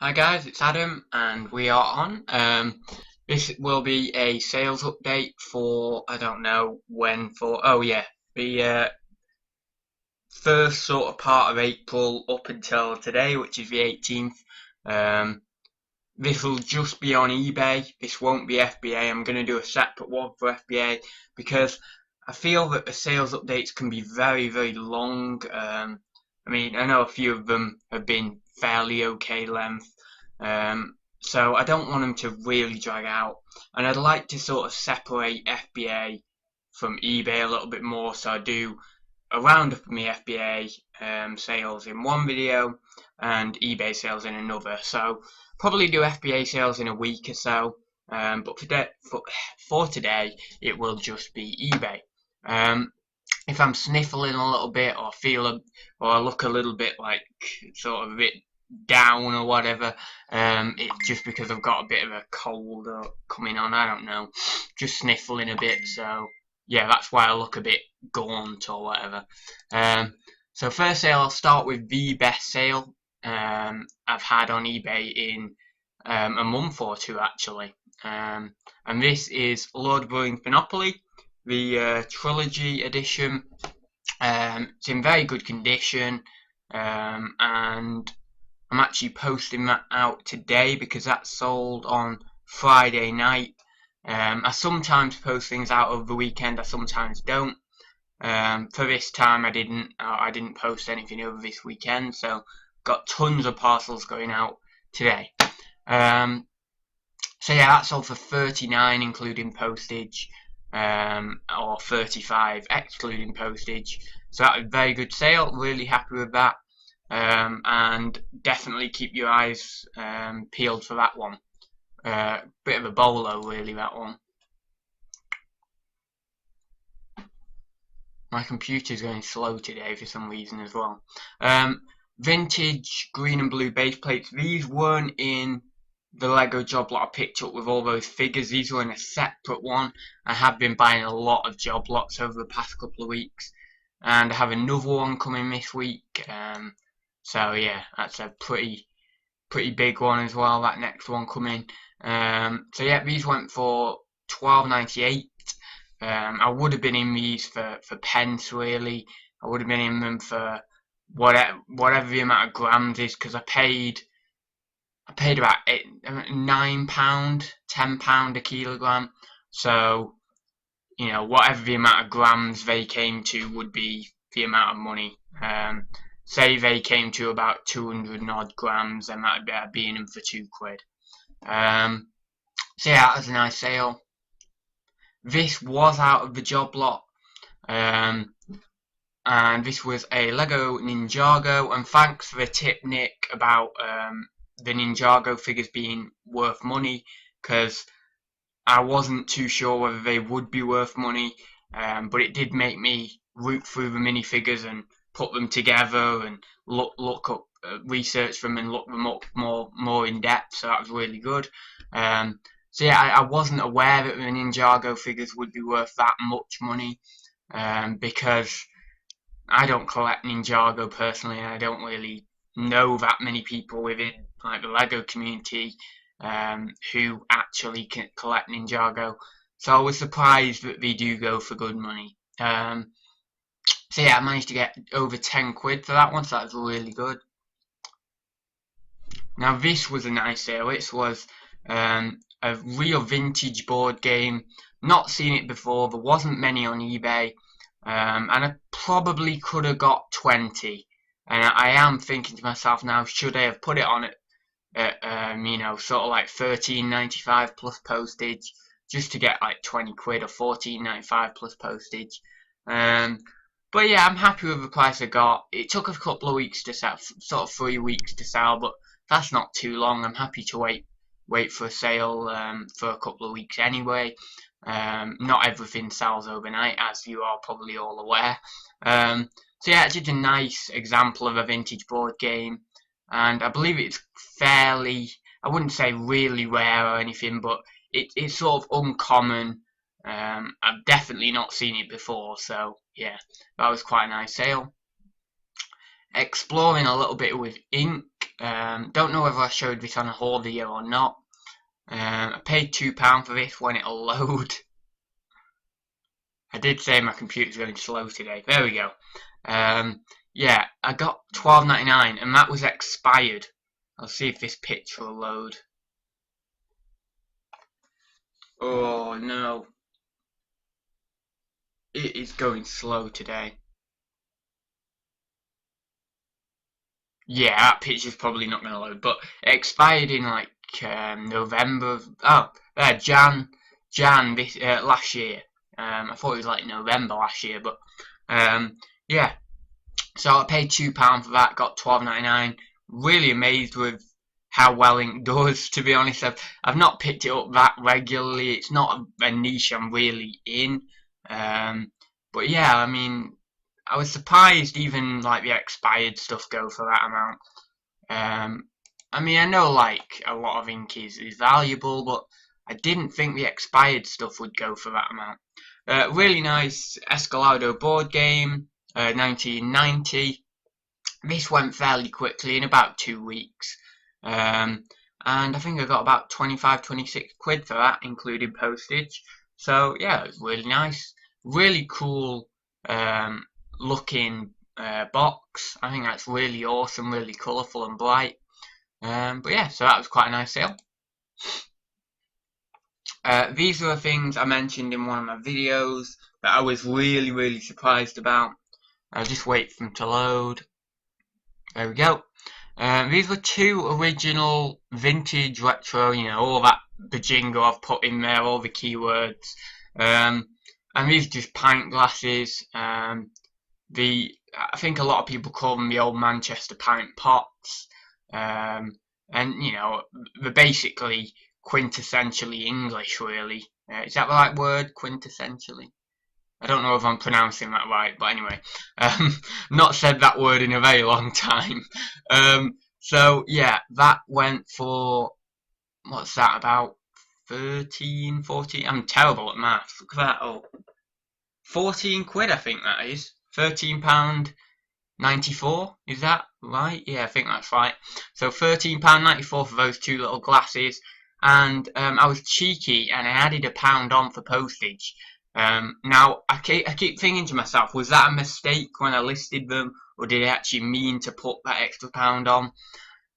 Hi guys, it's Adam and we are on. This will be a sales update for, I don't know when for, oh yeah, the first sort of part of April up until today, which is the 18th. Um, this will just be on eBay. This won't be FBA. I'm going to do a separate one for FBA because I feel that the sales updates can be very, very long. I mean, I know a few of them have been fairly okay length. So I don't want them to really drag out. And I'd like to sort of separate FBA from eBay a little bit more. So I do a roundup of my FBA sales in one video and eBay sales in another. So probably do FBA sales in a week or so. But for today, it will just be eBay. If I'm sniffling a little bit or or I look a little bit like sort of a bit down or whatever, it's just because I've got a bit of a cold coming on. I don't know, just sniffling a bit. So yeah, that's why I look a bit gaunt or whatever. So first sale, I'll start with the best sale I've had on eBay in a month or two actually. And this is Lord of the Rings Monopoly, the Trilogy edition. It's in very good condition, and I'm actually posting that out today because that sold on Friday night. I sometimes post things out over the weekend. I sometimes don't. For this time, I didn't. I didn't post anything over this weekend, so got tons of parcels going out today. So yeah, that's all for 39 including postage, or 35 excluding postage. So that was a very good sale. Really happy with that. And definitely keep your eyes peeled for that one. Bit of a bolo, really, that one. My computer's going slow today for some reason as well. Vintage green and blue base plates. These weren't in the Lego job lot I picked up with all those figures. These were in a separate one. I have been buying a lot of job lots over the past couple of weeks, and I have another one coming this week. So yeah, that's a pretty big one as well. That next one coming. So yeah, these went for £12.98. I would have been in these for pence really. I would have been in them for whatever the amount of grams is because I paid about £9, £10 a kilogram. So you know whatever the amount of grams they came to would be the amount of money. Say they came to about 200 and odd grams, then that'd be in them for £2. So yeah, that was a nice sale. This was out of the job lot, and this was a Lego Ninjago. And thanks for the tip, Nick, about the Ninjago figures being worth money, because I wasn't too sure whether they would be worth money, but it did make me root through the minifigures and put them together and look up, research them and look them up more in depth. So that was really good. So yeah, I wasn't aware that the Ninjago figures would be worth that much money, because I don't collect Ninjago personally, and I don't really know that many people within like the Lego community who actually can collect Ninjago. So I was surprised that they do go for good money. So yeah, I managed to get over £10 for that one, so that was really good. Now this was a nice sale. This was a real vintage board game. Not seen it before. There wasn't many on eBay, and I probably could have got 20. And I am thinking to myself now, should I have put it on at you know, sort of like £13.95 plus postage, just to get like £20 or £14.95 plus postage. But yeah, I'm happy with the price I got. It took a couple of weeks to sell, sort of 3 weeks to sell, but that's not too long. I'm happy to wait for a sale for a couple of weeks anyway. Not everything sells overnight, as you are probably all aware. So yeah, it's just a nice example of a vintage board game, and I believe it's fairly, I wouldn't say really rare or anything, but it's sort of uncommon. I've definitely not seen it before, so yeah, that was quite a nice sale. Exploring a little bit with ink. Don't know whether I showed this on a haul video or not. I paid £2 for this when it'll load. I did say my computer's going slow today. There we go. Yeah, I got $12.99 and that was expired. I'll see if this picture will load. Oh no. It is going slow today. Yeah, that picture's probably not going to load, but it expired in like November. Jan this last year. I thought it was like November last year, but yeah. So I paid £2 for that, got $12.99. Really amazed with how well it does. To be honest, I've not picked it up that regularly. It's not a niche I'm really in. But yeah, I mean, I was surprised even like the expired stuff go for that amount. I mean, I know like a lot of ink is valuable, but I didn't think the expired stuff would go for that amount. Really nice Escalado board game, 1990. This went fairly quickly in about 2 weeks. And I think I got about 25, 26 quid for that, including postage. So yeah, it was really nice. Really cool looking box. I think that's really awesome, really colourful and bright. But yeah, so that was quite a nice sale. These are the things I mentioned in one of my videos that I was really surprised about. I'll just wait for them to load. There we go. These were two original vintage retro, you know, all that bajingo I've put in there, all the keywords. And these are just pint glasses. I think a lot of people call them the old Manchester pint pots. And, you know, they're basically quintessentially English, really. Is that the right word? Quintessentially? I don't know if I'm pronouncing that right, but anyway, not said that word in a very long time. So yeah, that went for, what's that, about 13, 14, I'm terrible at maths, look at that, oh, 14 quid I think that is, £13.94, is that right? Yeah, I think that's right. So £13.94 for those two little glasses, and I was cheeky and I added £1 on for postage. Now, I keep thinking to myself, was that a mistake when I listed them, or did I actually mean to put that extra £1 on?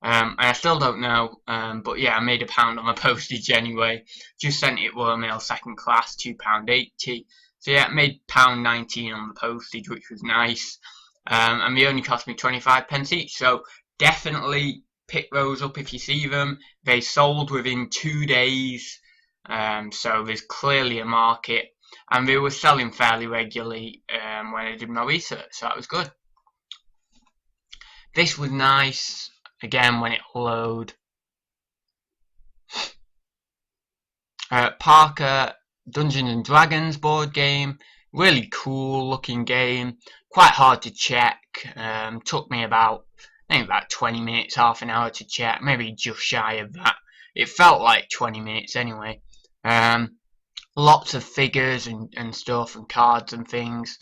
And I still don't know, but yeah, I made £1 on my postage anyway. Just sent it Royal Mail second class, £2.80. So yeah, it made £1.19 on the postage, which was nice. And they only cost me 25p each, so definitely pick those up if you see them. They sold within 2 days, so there's clearly a market. And they were selling fairly regularly when I did my research, so that was good. This was nice, again when it load. Parker Dungeons and Dragons board game, really cool looking game, quite hard to check, took me about, I think about 20 minutes, half an hour to check, maybe just shy of that. It felt like 20 minutes anyway. Lots of figures and stuff and cards and things.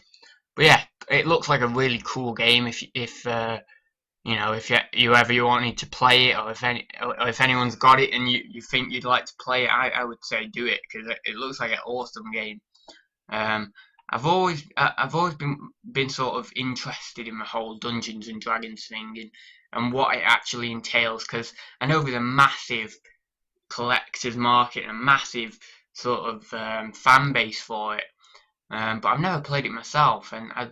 But yeah, it looks like a really cool game if you know, if you ever wanted to play it, or if anyone's got it and you think you'd like to play it, I would say do it, because it looks like an awesome game. I've always been sort of interested in the whole Dungeons and Dragons thing and what it actually entails, because I know there's a massive collector's market and a massive sort of fan base for it, but I've never played it myself, and I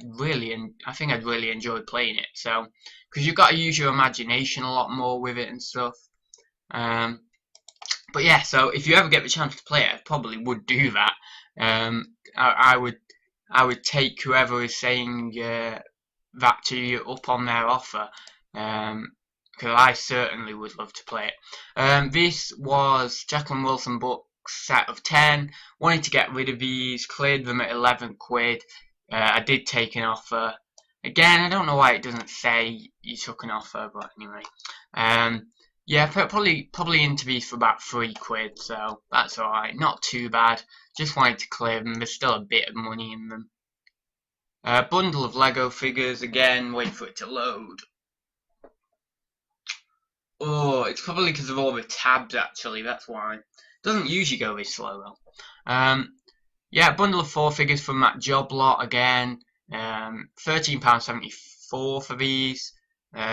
think I'd really enjoy playing it. So, because you've got to use your imagination a lot more with it and stuff. But yeah, so if you ever get the chance to play it, I probably would do that. I would take whoever is saying that to you up on their offer. Because I certainly would love to play it. This was Jacqueline Wilson book set of 10. Wanted to get rid of these, cleared them at 11 quid. I did take an offer. Again, I don't know why it doesn't say you took an offer, but anyway. Yeah, probably into these for about 3 quid, so that's alright. Not too bad. Just wanted to clear them. There's still a bit of money in them. Bundle of Lego figures. Again, wait for it to load. but it's probably because of all the tabs actually, that's why. It doesn't usually go this slow though. Yeah, bundle of 4 figures from that job lot again. £13.74 for these.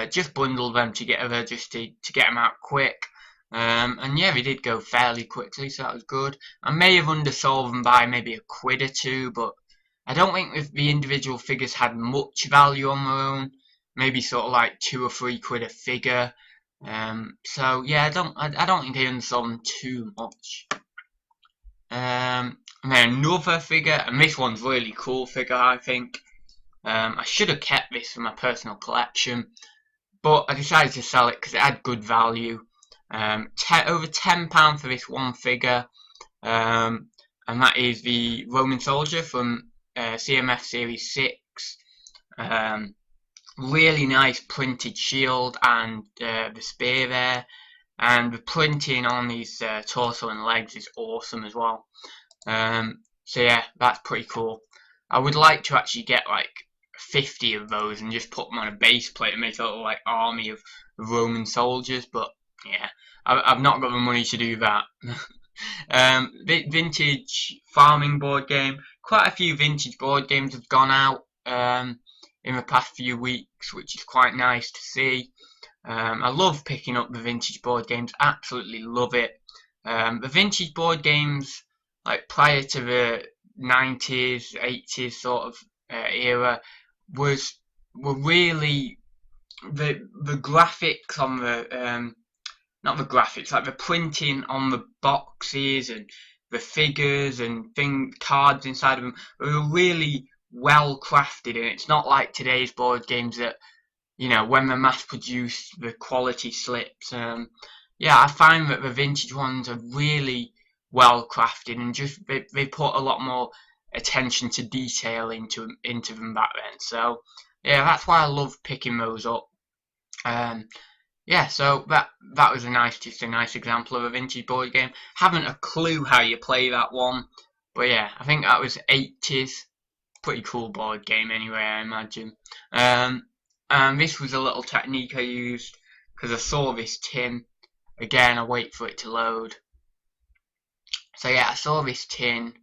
Just bundled them together just to get them out quick. And yeah, they did go fairly quickly, so that was good. I may have undersold them by maybe £1 or 2, but I don't think if the individual figures had much value on their own. Maybe sort of like £2 or £3 a figure. So yeah, I don't think I undersold them too much. And then another figure, and this one's really cool figure, I think. I should have kept this for my personal collection, but I decided to sell it because it had good value. Over £10 for this one figure, and that is the Roman soldier from CMF Series 6. Really nice printed shield and the spear there, and the printing on his torso and legs is awesome as well. So yeah, that's pretty cool. I would like to actually get like 50 of those and just put them on a base plate and make a little like army of Roman soldiers, but yeah, I've not got the money to do that. Vintage farming board game. Quite a few vintage board games have gone out in the past few weeks, which is quite nice to see. I love picking up the vintage board games, absolutely love it. The vintage board games, like prior to the 90s, 80s sort of era, were really the graphics on the not the graphics, like the printing on the boxes and the figures and cards inside of them were really well crafted, and it's not like today's board games that, you know, when they're mass produced, the quality slips. Yeah, I find that the vintage ones are really well crafted, and just they put a lot more attention to detail into them back then. So yeah, that's why I love picking those up. Yeah, so that was just a nice example of a vintage board game. Haven't a clue how you play that one, but yeah, I think that was 80s. Pretty cool board game anyway, I imagine. And this was a little technique I used because I saw this tin. Again, I wait for it to load. So yeah, I saw this tin.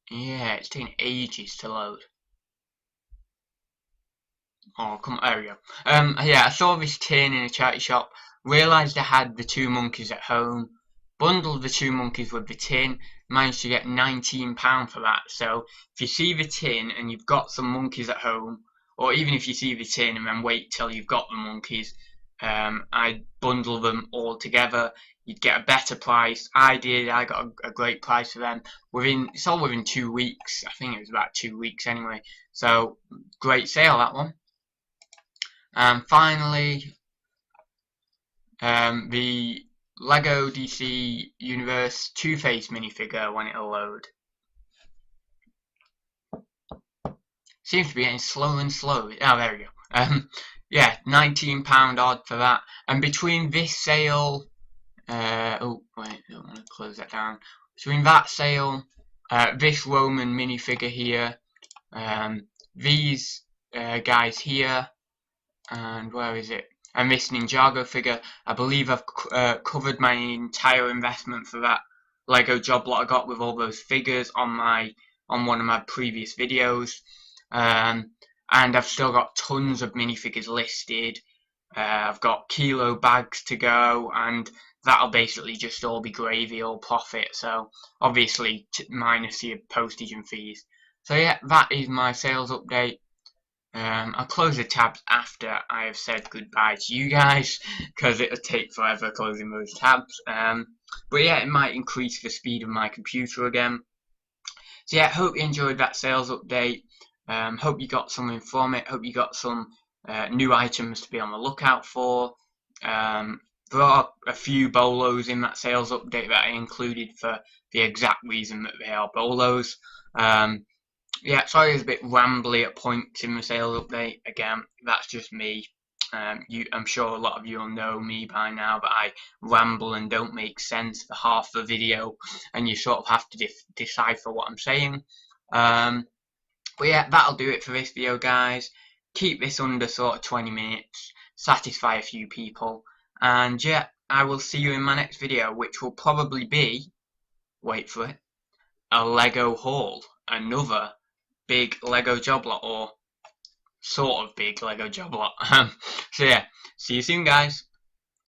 Yeah, it's taking ages to load. Oh, come on, there we go. Yeah, I saw this tin in a charity shop, realised I had the 2 monkeys at home, bundled the 2 monkeys with the tin, managed to get £19 for that. So if you see the tin and you've got some monkeys at home, or even if you see the tin and then wait till you've got the monkeys, I'd bundle them all together. You'd get a better price. I got a great price for them. It's all within 2 weeks. I think it was about 2 weeks anyway. So great sale, that one. And finally, the Lego DC Universe Two-Face minifigure when it'll load. Seems to be getting slower and slower. Oh, there we go. Yeah, £19 odd for that. And between this sale, oh wait, I don't want to close that down. Between that sale, this Roman minifigure here, these guys here, and where is it? And this Ninjago figure, I believe I've covered my entire investment for that Lego job lot I got with all those figures on one of my previous videos. And I've still got tons of minifigures listed. I've got kilo bags to go, and that'll basically just all be gravy, all profit. So obviously minus your postage and fees. So yeah, that is my sales update. I'll close the tabs after I have said goodbye to you guys, because it'll take forever closing those tabs. But yeah, it might increase the speed of my computer again. So yeah, hope you enjoyed that sales update. Hope you got something from it. Hope you got some new items to be on the lookout for. There are a few bolos in that sales update that I included for the exact reason that they are bolos. Yeah, sorry, it's a bit rambly at points in the sales update. Again, that's just me. I'm sure a lot of you will know me by now, but I ramble and don't make sense for half the video, and you sort of have to decipher what I'm saying. But yeah, that'll do it for this video, guys. Keep this under sort of 20 minutes, satisfy a few people, And yeah, I will see you in my next video, which will probably be, wait for it, a Lego haul. Another big Lego job lot, or sort of big Lego job lot. So yeah, see you soon guys.